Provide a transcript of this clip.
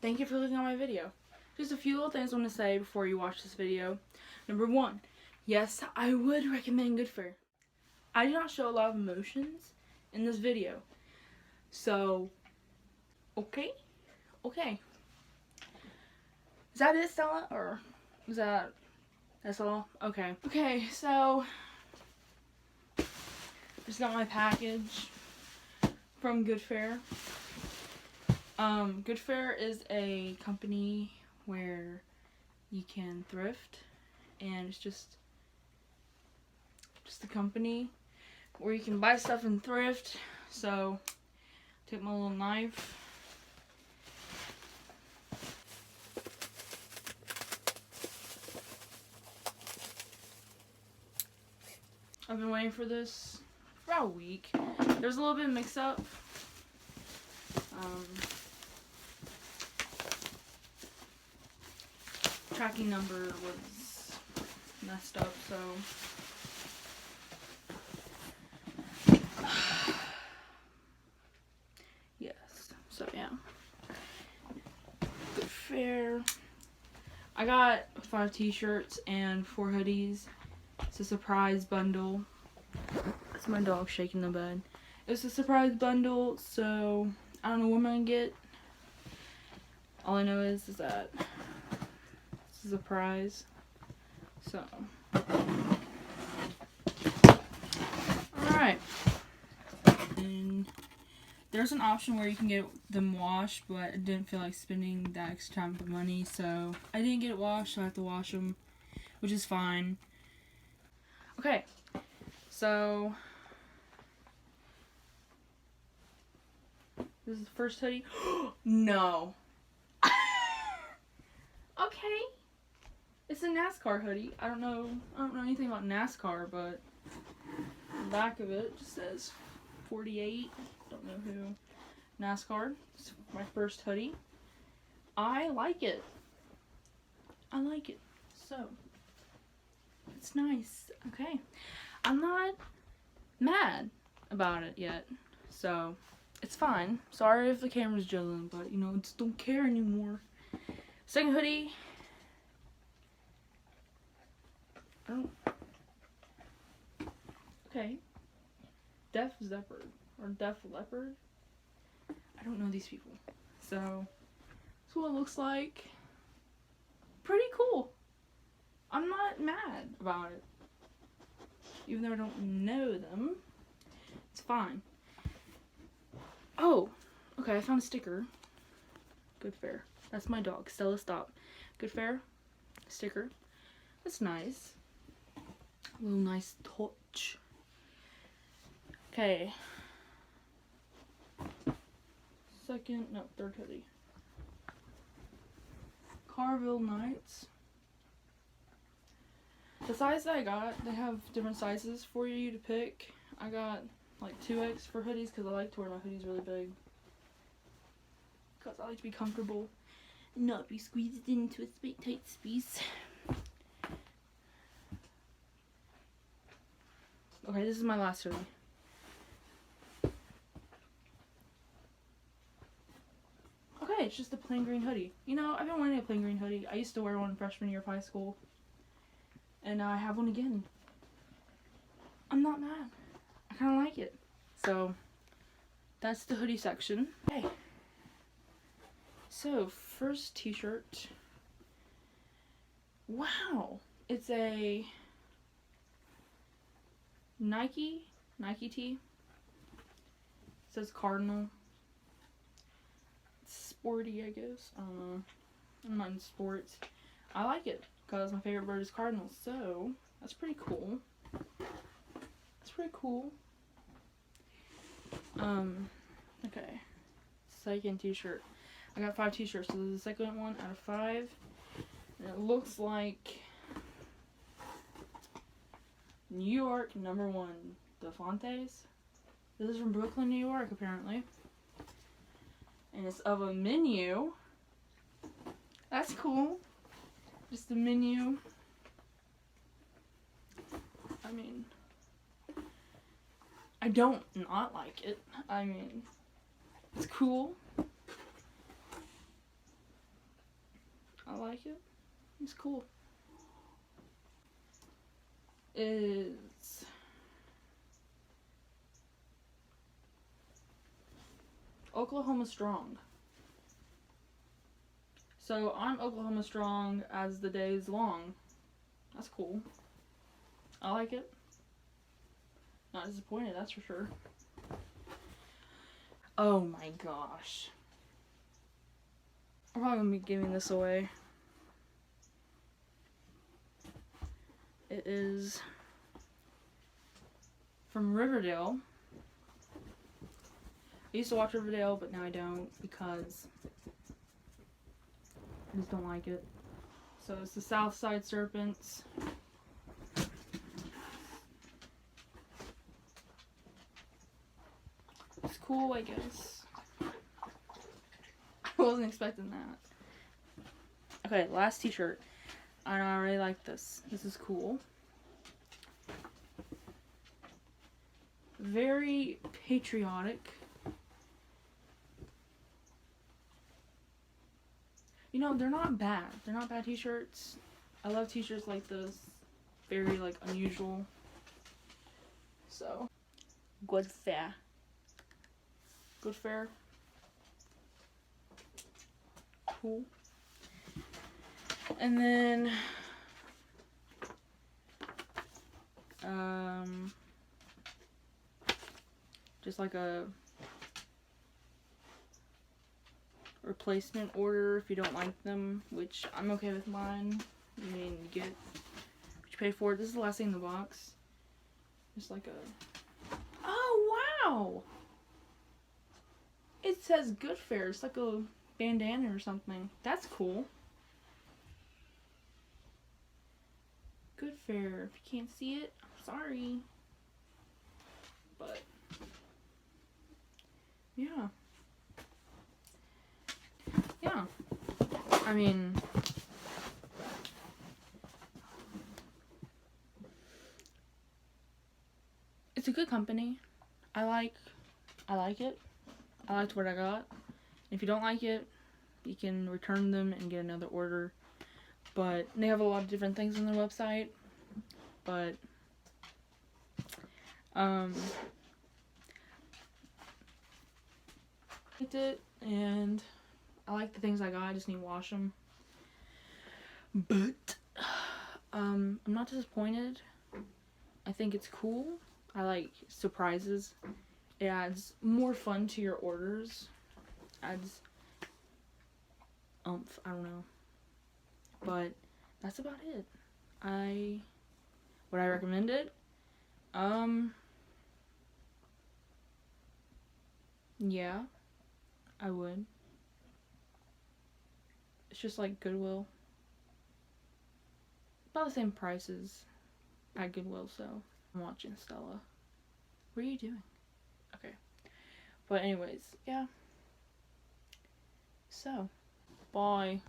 thank you for looking at my video. Just a few little things I want to say before you watch this video. Number one, yes, I would recommend Goodfair. I do not show a lot of emotions in this video. So, okay. Is that it, Stella? Or is that's all? Okay. Okay, so just got my package from Goodfair. Goodfair is a company where you can thrift, and it's just a company where you can buy stuff and thrift. So, take my little knife. I've been waiting for this for about a week. There's a little bit of mix up. Tracking number was messed up, so yes. So yeah, Goodfair. I got 5 t-shirts and 4 hoodies. It's a surprise bundle. That's my dog shaking the bed. It's a surprise bundle, so I don't know what I'm gonna get. All I know is that it's a surprise. So, alright. And there's an option where you can get them washed, but I didn't feel like spending that extra time for money, so I didn't get it washed, so I have to wash them, which is fine. Okay, so this is the first hoodie. No. Okay. It's a NASCAR hoodie. I don't know anything about NASCAR, but the back of it just says 48. Don't know who. NASCAR. It's my first hoodie. I like it. So, it's nice. Okay. I'm not mad about it yet. So, it's fine. Sorry if the camera's jiggling, but you know, I just don't care anymore. Second hoodie. Okay. Def Leopard. Or Def Leopard. I don't know these people. So, that's what it looks like. Pretty cool. I'm not mad about it. Even though I don't know them. It's fine. Oh, okay, I found a sticker. Goodfair. That's my dog. Stella, stop. Goodfair. Sticker. That's nice. A little nice touch. Okay. Third hoodie. Carville Knights. The size that I got, they have different sizes for you to pick. I got like 2X for hoodies because I like to wear my hoodies really big. Because I like to be comfortable and not be squeezed into a tight space. Okay, this is my last hoodie. Okay, it's just a plain green hoodie. You know, I've been wanting a plain green hoodie. I used to wear one freshman year of high school. And now I have one again. I'm not mad. I kind of like it. So, that's the hoodie section. Okay. So, first t-shirt. Wow. It's a Nike tee. It says Cardinal. It's sporty, I guess. I don't know. I'm not in sports. I like it because my favorite bird is cardinals. So, that's pretty cool. Okay. Second t-shirt. I got 5 t-shirts, so this is the second one out of 5. And it looks like New York, #1, the Fontes. This is from Brooklyn, New York, apparently. And it's of a menu. That's cool. Just the menu. I mean, I don't not like it. I mean, it's cool. like it. It's cool. Is Oklahoma Strong. So I'm Oklahoma Strong as the day's long. That's cool. I like it. Not disappointed, that's for sure. Oh my gosh. I'm probably gonna be giving this away. It is from Riverdale. I used to watch Riverdale, but now I don't because I just don't like it. So it's the South Side Serpents. It's cool, I guess. I wasn't expecting that. Okay, last t-shirt. I know I really like this. This is cool. Very patriotic. You know, they're not bad. They're not bad t-shirts. I love t-shirts like this. Very, like, unusual. So, Goodfair. Goodfair. Cool. And then, just like a replacement order if you don't like them, which I'm okay with mine. I mean, you get what you pay for it. This is the last thing in the box. Just like a... Oh, wow! It says Goodfair. It's like a bandana or something. That's cool. Goodfair. If you can't see it, I'm sorry. But, yeah. Yeah. I mean, it's a good company. I like it. I liked what I got. If you don't like it, you can return them and get another order. But they have a lot of different things on their website. But I liked it, and I like the things I got. I just need to wash them. But I'm not disappointed. I think it's cool. I like surprises. It adds more fun to your orders. Adds oomph, I don't know. But that's about it. Would I recommend it? Yeah, I would. It's just like Goodwill. About the same prices at Goodwill, so I'm watching Stella. What are you doing? Okay. But anyways, yeah. So, bye.